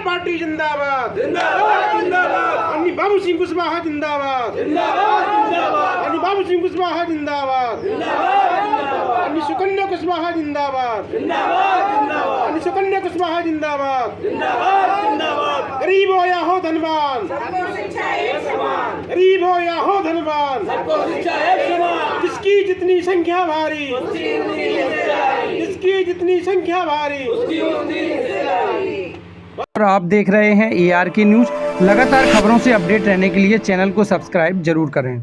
Party जिंदाबाद जिंदाबाद जिंदाबाद। अन्नी बाबू सिंह कुशवाहा जिंदाबाद जिंदाबाद जिंदाबाद। अन्नी बाबू सिंह कुशवाहा जिंदाबाद जिंदाबाद अन्नी सुकन्या कुशवाहा जिंदाबाद जिंदाबाद जिंदाबाद। अन्नी सुकन्या कुशवाहा जिंदाबाद जिंदाबाद जिंदाबाद। गरीब हो या हो धनवान, गरीब हो या हो धनवान, सबको शिक्षा एक समान। जिसकी जितनी संख्या भारी, उसकी उतनी हिस्सेदारी, जिसकी जितनी संख्या भारी। उसकी उतनी हिस्सेदारी। और आप देख रहे हैं ARK न्यूज़। लगातार खबरों से अपडेट रहने के लिए चैनल को सब्सक्राइब जरूर करें।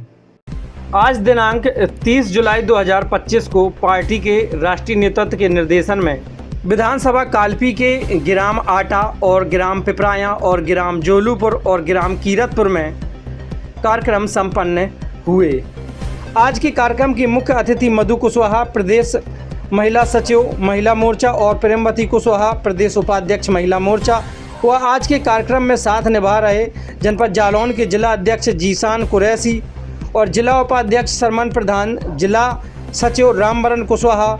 आज दिनांक 30 जुलाई 2025 को पार्टी के राष्ट्रीय नेतृत्व के निर्देशन में विधानसभा कालपी के ग्राम आटा और ग्राम पिपराया और ग्राम जोलूपुर और ग्राम कीरतपुर में कार्यक्रम संपन्न हुए। आज के कार्यक्रम की मुख्य अतिथि मधु कुशवाहा, प्रदेश महिला सचिव महिला मोर्चा, और प्रेमवती कुशवाहा, प्रदेश उपाध्यक्ष महिला मोर्चा, व आज के कार्यक्रम में साथ निभा रहे जनपद जालौन के जिला अध्यक्ष जीशान कुरैशी और जिला उपाध्यक्ष सरमन प्रधान, जिला सचिव रामवरण कुशवाहा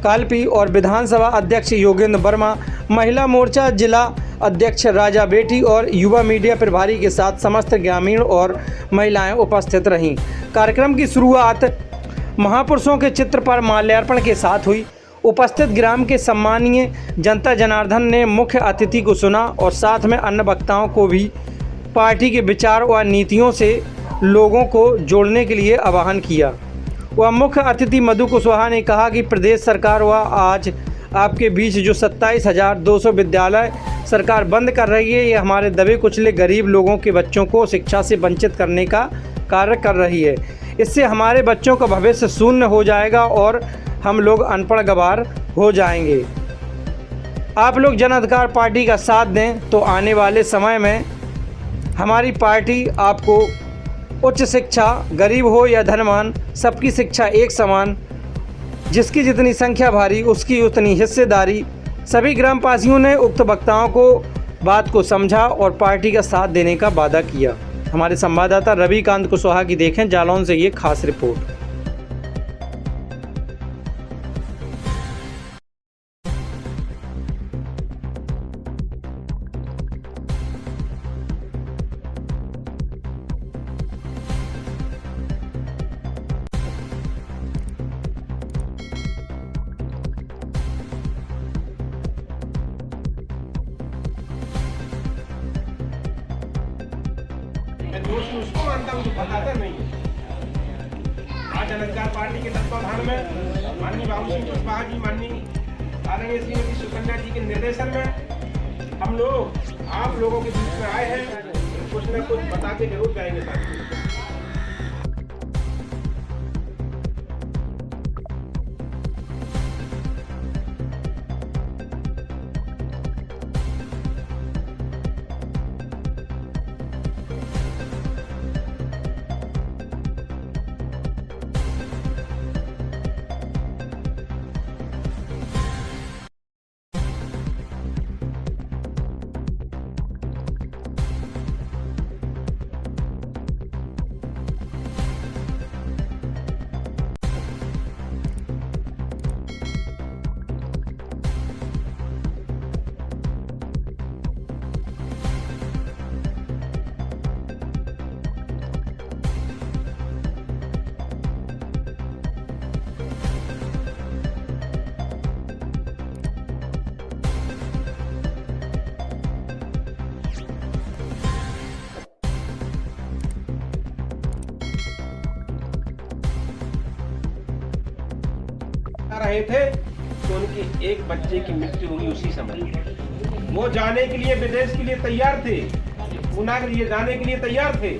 कालपी और विधानसभा अध्यक्ष योगेंद्र वर्मा, महिला मोर्चा जिला अध्यक्ष राजा बेटी और युवा मीडिया प्रभारी के साथ समस्त ग्रामीण और महिलाएं उपस्थित रहीं। कार्यक्रम की शुरुआत महापुरुषों के चित्र पर माल्यार्पण के साथ हुई। उपस्थित ग्राम के सम्मानीय जनता जनार्दन ने मुख्य अतिथि को सुना और साथ में अन्य वक्ताओं को भी पार्टी के विचार व नीतियों से लोगों को जोड़ने के लिए आह्वान किया। वह मुख्य अतिथि मधु कुशवाहा ने कहा कि प्रदेश सरकार व आज आपके बीच जो 27,200 विद्यालय सरकार बंद कर रही है, ये हमारे दबे कुचले गरीब लोगों के बच्चों को शिक्षा से वंचित करने का कार्य कर रही है। इससे हमारे बच्चों का भविष्य शून्य हो जाएगा और हम लोग अनपढ़ गवार हो जाएंगे। आप लोग जन अधिकार पार्टी का साथ दें तो आने वाले समय में हमारी पार्टी आपको उच्च शिक्षा, गरीब हो या धनवान, सबकी शिक्षा एक समान, जिसकी जितनी संख्या भारी उसकी उतनी हिस्सेदारी। सभी ग्रामवासियों ने उक्त वक्ताओं को बात को समझा और पार्टी का साथ देने का वादा किया। हमारे संवाददाता रविकांत कुशवाहा की देखें जालौन से ये खास रिपोर्ट। मैं दोस्त हूँ, उसको मानता हूँ, जो बताता नहीं है। आज जन अधिकार पार्टी के तत्वाधान में माननीय बाबू सिंह कुशवाहा जी, माननीय आदरणीय श्रीमती सुकन्या जी के निर्देशन में हम लोग आप लोगों के बीच में आए हैं। कुछ न कुछ बता के जरूर जाएंगे साथ। रहे थे तो उनके एक बच्चे की मृत्यु हुई उसी समय। वो जाने के लिए विदेश के लिए तैयार थे, पूना के लिए जाने के लिए तैयार थे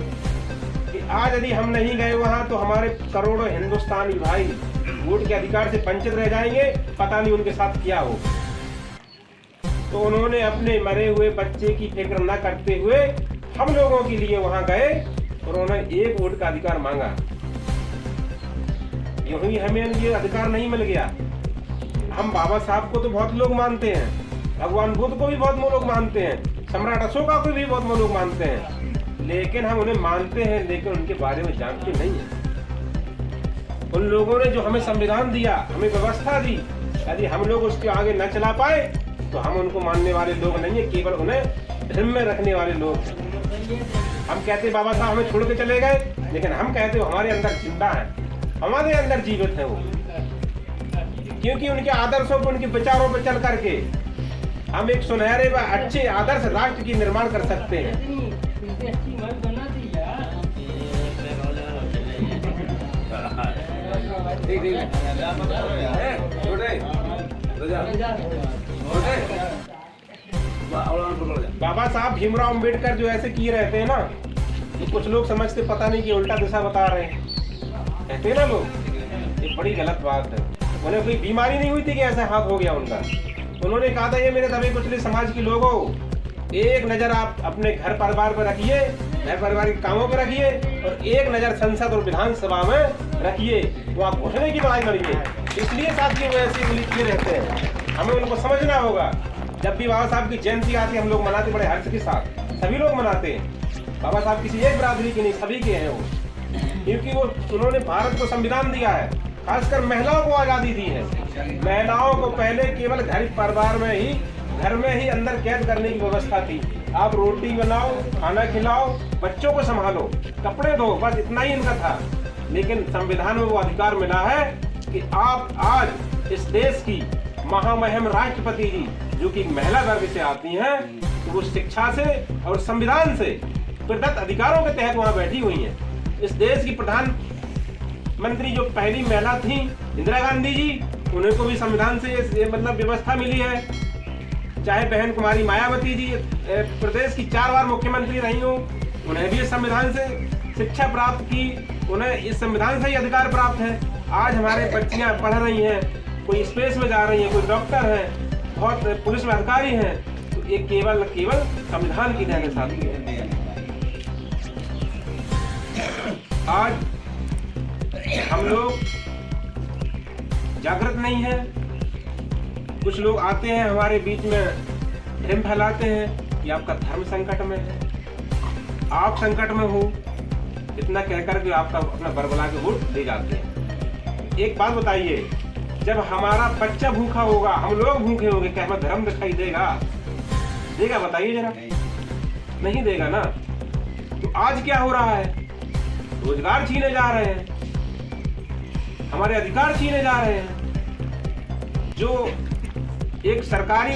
कि आज यदि हम नहीं गए वहां तो हमारे करोड़ों हिंदुस्तानी भाई वोट के अधिकार से वंचित रह जाएंगे, पता नहीं उनके साथ क्या हो। तो उन्होंने अपने मरे हुए बच्चे की फिक्र न करते हुए हम लोगों के लिए वहां गए और उन्होंने एक वोट का अधिकार मांगा। यूं ही हमें ये अधिकार नहीं मिल गया। हम बाबा साहब को तो बहुत लोग मानते हैं, भगवान बुद्ध को भी बहुत लोग मानते हैं, सम्राट अशोका को भी बहुत लोग मानते हैं, लेकिन हम उन्हें मानते हैं लेकिन उनके बारे में जानते नहीं हैं। उन लोगों ने जो हमें संविधान दिया, हमें व्यवस्था दी, यदि हम लोग उसके आगे न चला पाए तो हम उनको मानने वाले लोग नहीं है, केवल उन्हें धर्म में रखने वाले लोग हैं। हम कहते बाबा साहब हमें छोड़ के चले गए, लेकिन हम कहते हो हमारे अंदर जिंदा है, हमारे अंदर जीवित है वो, क्योंकि उनके आदर्शों पर, उनके विचारों पर चल करके हम एक सुनहरे व अच्छे आदर्श राष्ट्र की निर्माण कर सकते हैं। बाबा साहब भीमराव अंबेडकर जो ऐसे किए रहते हैं ना, ये कुछ लोग समझते पता नहीं कि उल्टा दिशा बता रहे हैं, कहते हैं ना लोग, ये बड़ी गलत बात है। उन्हें कोई बीमारी नहीं हुई थी कि ऐसा हाथ हो गया उनका। उन्होंने कहा था ये मेरे दबे कुचले समाज के लोगों, एक नजर आप अपने घर परिवार पर रखिए, घर परिवार के कामों पर रखिए, और एक नजर संसद और विधानसभा में रखिए, वो आप घुटने की लड़ाई लड़िए। इसलिए साथियों वो ऐसे उंगली किए रहते हैं, हमें उनको समझना होगा। जब भी बाबा साहब की जयंती आती है हम लोग मनाते बड़े हर्ष के साथ, सभी लोग मनाते हैं। बाबा साहब किसी एक बिरादरी के नहीं, सभी के हैं वो, क्योंकि वो उन्होंने भारत को संविधान दिया है, खासकर महिलाओं को आज़ादी दी है। महिलाओं को पहले केवल घर परिवार में ही, घर में ही अंदर कैद करने की व्यवस्था थी। आप रोटी बनाओ, खाना खिलाओ, बच्चों को संभालो, कपड़े धो, बस इतना ही इनका था। लेकिन संविधान में वो अधिकार मिला है कि आप आज इस देश की महामहिम राष्ट्रपति जी, जो कि महिला वर्ग से आती हैं, तो वो शिक्षा से और संविधान से प्रदत्त अधिकारों के तहत वहां बैठी हुई हैं। इस देश की प्रधानमंत्री जो पहली महिला थी, इंदिरा गांधी जी, उन्हें को भी संविधान से ये मतलब व्यवस्था मिली है। चाहे बहन कुमारी मायावती जी प्रदेश की 4 बार मुख्यमंत्री रही हो, उन्हें भी इस संविधान से शिक्षा प्राप्त की, उन्हें इस संविधान से ही अधिकार प्राप्त है। आज हमारे बच्चियां पढ़ रही हैं, कोई स्पेस में जा रही हैं, कोई डॉक्टर है, बहुत पुलिस में अधिकारी हैं, तो ये केवल संविधान की देन है साथी। आज हम लोग जागृत नहीं है। कुछ लोग आते हैं हमारे बीच में, भ्रम फैलाते हैं कि आपका धर्म संकट में है, आप संकट में हो, इतना कहकर के आपका अपना बरबला के वोट ले जाते हैं। एक बात बताइए, जब हमारा बच्चा भूखा होगा, हम लोग भूखे होंगे, क्या हमें धर्म दिखाई देगा? देगा? बताइए जरा, नहीं देगा ना। तो आज क्या हो रहा है? रोजगार छीने जा रहे हैं, हमारे अधिकार छीने जा रहे हैं। जो एक सरकारी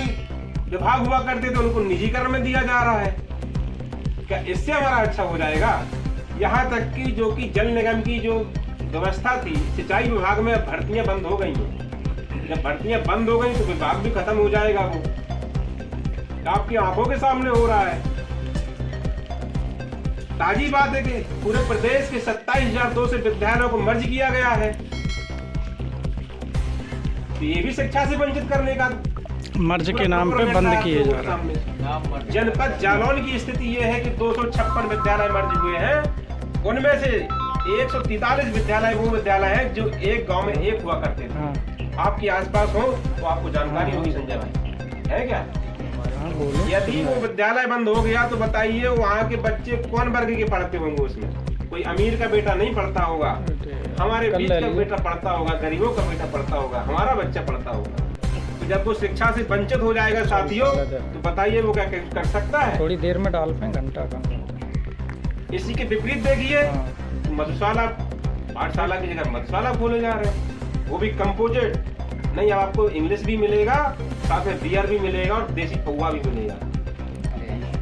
विभाग हुआ करते थे उनको निजीकरण में दिया जा रहा है। क्या इससे हमारा अच्छा हो जाएगा? यहाँ तक कि जो कि जल निगम की जो व्यवस्था थी, सिंचाई विभाग में भर्तियां बंद हो गई हैं। जब भर्तियां बंद हो गई तो विभाग भी खत्म हो जाएगा। वो आपकी आंखों के सामने हो रहा है। ताजी बात है कि पूरे प्रदेश के 27,200 विद्यालयों को मर्ज किया गया है। तो ये भी शिक्षा से वंचित करने का मर्ज के नाम पे बंद किए जा रहे हैं। जनपद जालौन की स्थिति ये है कि 256 विद्यालय मर्ज हुए हैं। उनमें से 143 विद्यालय वो विद्यालय हैं जो एक गांव में एक हुआ करते थे। आपके आसपास हो तो आपको जानकारी होगी संजय भाई, है क्या? यदि वो विद्यालय बंद हो गया तो बताइए वहाँ के बच्चे कौन वर्ग के पढ़ते होंगे? उसमें कोई अमीर का बेटा नहीं पढ़ता होगा, हमारे बीच का बेटा पढ़ता होगा, गरीबों का बेटा पढ़ता होगा, हमारा बच्चा पढ़ता होगा। तो जब वो शिक्षा से वंचित हो जाएगा साथियों, तो बताइए वो क्या कर सकता है? थोड़ी देर में डाल पे घंटा का। इसी के विपरीत देखिए, मधुशाला पाठशाला की जगह मधुशाला खोले जा रहे हैं, वो भी कंपोजिट नहीं। अब आपको इंग्लिश भी मिलेगा, साथ में बियर भी मिलेगा और देसी पौवा भी मिलेगा।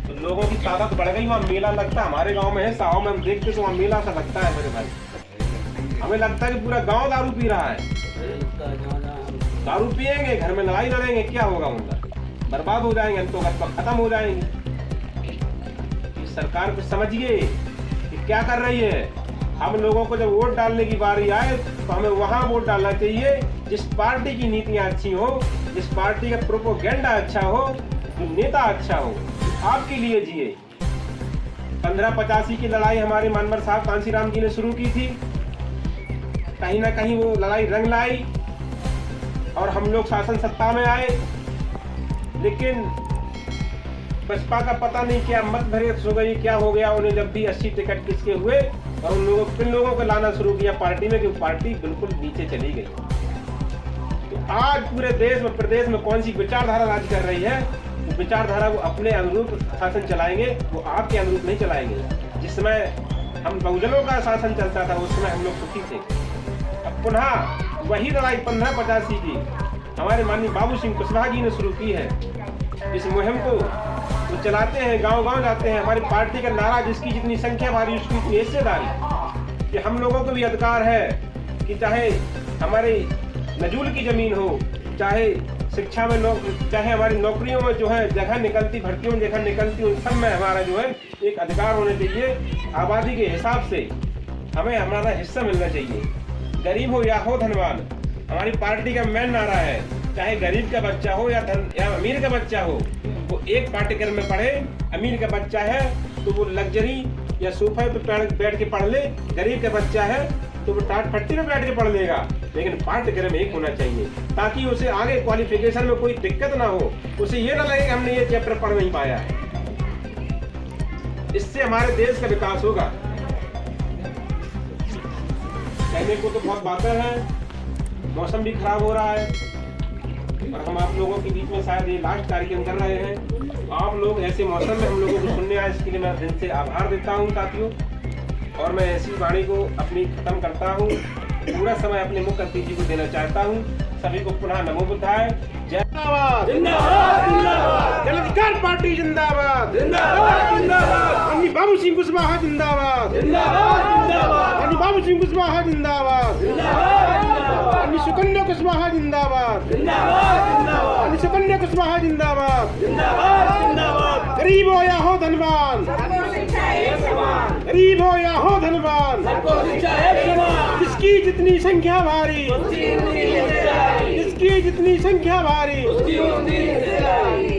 तो लोगों की तादाद बढ़ गई। वहाँ मेला लगता है, हमारे गांव में है, साहों में हम देखते तो वहाँ मेला सा लगता है मेरे भाई। हमें लगता है कि पूरा गांव दारू पी रहा है। दारू पिएंगे, घर में लड़ाई लड़ेंगे, क्या होगा उनका? बर्बाद हो जाएंगे, तो खत्म हो जाएंगे। इस सरकार को समझिए कि क्या कर रही है। हम लोगों को जब वोट डालने की बारी आए तो हमें वहां वोट डालना चाहिए जिस पार्टी की नीतियां अच्छी हो, जिस पार्टी का प्रोपोगेंडा अच्छा हो, जो नेता अच्छा हो, आपके लिए जिए। 1585 की लड़ाई हमारे मानवर साहब कांसीराम जी ने शुरू की थी। कहीं ना कहीं वो लड़ाई रंग लाई और हम लोग शासन सत्ता में आए। लेकिन बसपा का पता नहीं क्या मत भरे हो गई, क्या हो गया उन्हें। जब भी 80 टिकट किसके हुए और उन लोगों को लाना शुरू किया पार्टी में, कि पार्टी बिल्कुल नीचे चली गई। तो आज पूरे देश में प्रदेश में कौन सी विचारधारा राज कर रही है, वो विचारधारा वो अपने अनुरूप शासन चलाएंगे, वो आपके अनुरूप नहीं चलाएंगे। जिस समय हम बहुजनों का शासन चलता था उस समय हम लोग सुखी थे। अब पुनः वही लड़ाई 1585 की हमारे माननीय बाबू सिंह कुशवाहा जी ने शुरू की है। इस मुहिम को वो चलाते हैं, गांव-गांव जाते हैं। हमारी पार्टी का नारा जिसकी जितनी संख्या भारी उसकी इतनी हिस्सेदारी, कि हम लोगों को भी अधिकार है कि चाहे हमारे नजूल की जमीन हो, चाहे शिक्षा में चाहे हमारी नौकरियों में जो है जगह निकलती, भर्तियों में जगह निकलती, उन सब में हमारा जो है एक अधिकार होने चाहिए। आबादी के हिसाब से हमें हमारा हिस्सा मिलना चाहिए। गरीब हो या हो धनवान, हमारी पार्टी का मेन नारा है, चाहे गरीब का बच्चा हो या अमीर का बच्चा हो, वो एक पाठ्यक्रम में पढ़े। अमीर का बच्चा है तो वो लग्जरी या सोफे पे बैठ के पढ़ ले, गरीब का बच्चा है तो वो टाट पट्टी में बैठ के पढ़ लेगा, लेकिन पाठ्यक्रम एक होना चाहिए ताकि उसे आगे क्वालिफिकेशन में कोई दिक्कत ना हो, उसे ये ना लगे कि हमने ये चैप्टर पढ़ नहीं पाया है। इससे हमारे देश का विकास होगा। कहने को तो बहुत बातें हैं, मौसम भी खराब हो रहा है और हम आप लोगों के बीच में शायद ये लास्ट कार्यक्रम कर रहे हैं, तो आप लोग ऐसे मौसम में हम लोगों को सुनने आए, इसके लिए मैं दिल से आभार देता हूँ साथियों। और मैं ऐसी वाणी को अपनी खत्म करता हूँ, पूरा समय अपने मुख्य अतिथि को देना चाहता हूँ। सभी को पुनः नमो बुद्धाय। जिंदाबाद जिंदाबाद जिंदाबाद, जन अधिकार पार्टी जिंदाबाद जिंदाबाद जिंदाबाद, माननीय बाबू सिंह कुशवाहा जिंदाबाद जिंदाबाद जिंदाबाद, माननीय बाबू सिंह कुशवाहा जिंदाबाद जिंदाबाद जिंदाबाद, माननीय सुकन्या कुशवाहा जिंदाबाद जिंदाबाद जिंदाबाद, माननीय सुकन्या कुशवाहा जिंदाबाद। जिंदाबाद जिंदाबाद, गरीब हो या हो धनवान, गरीब हो या हो धनवान, सबको शिक्षा एक समान, जिसकी जितनी संख्या भारी, उसकी उतनी हिस्सेदारी, जिसकी जितनी संख्या भारी, उसकी उतनी हिस्सेदारी।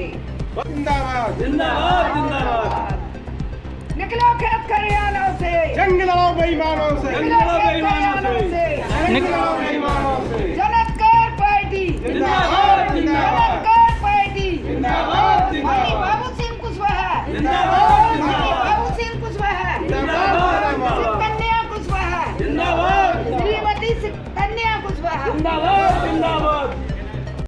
जिंदाबाद जिंदाबाद जिंदाबाद, निकलो खेत खलिहानों से, जंग लड़ो बेईमानों से, जंग लड़ो बेईमानों से, निकलो